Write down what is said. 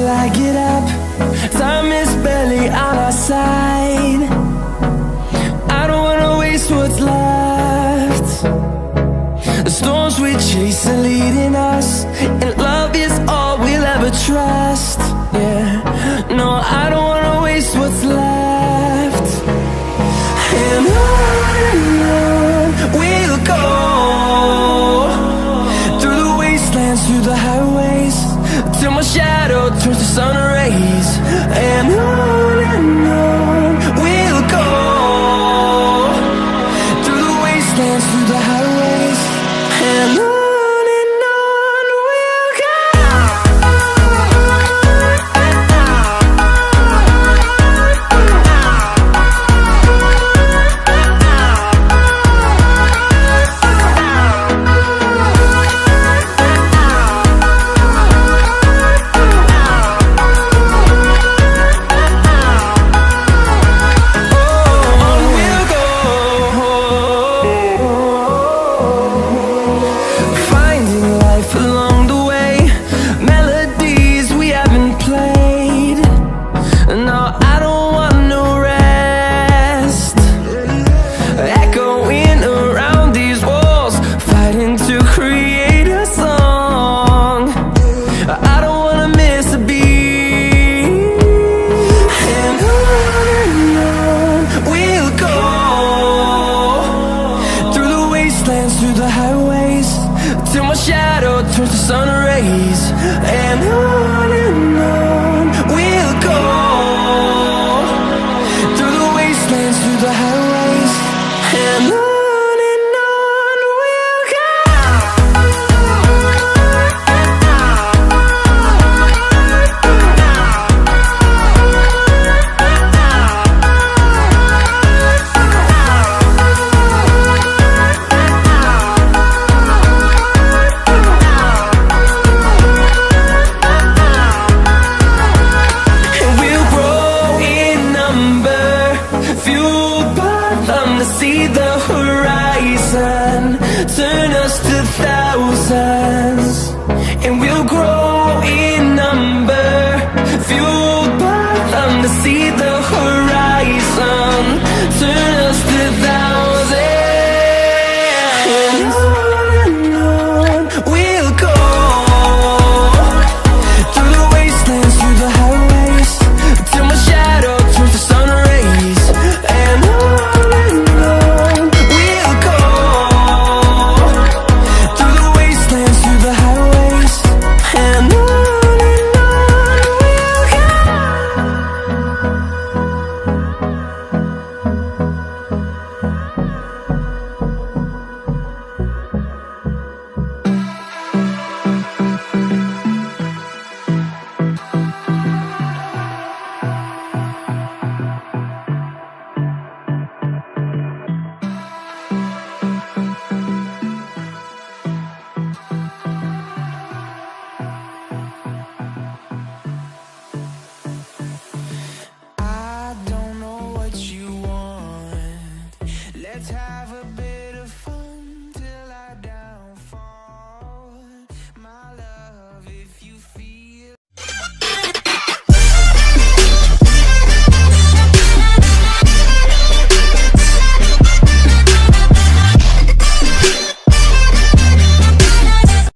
I get up. Time is barely on our side. I don't wanna waste what's left. The storms we chase are leading us, and love is all we'll ever trust. Yeah, no, I don't wanna waste what's left. And on we'll go, through the wastelands, through the highways, till my shadow turns to sun rays. And on we'll go, through the wastelands, through the highways, and on we'll go. Through the highways, till my shadow turns to sun rays. And on we'll go, through the wastelands, through the highways, and on we'll go. See the horizon, turn us to thousands.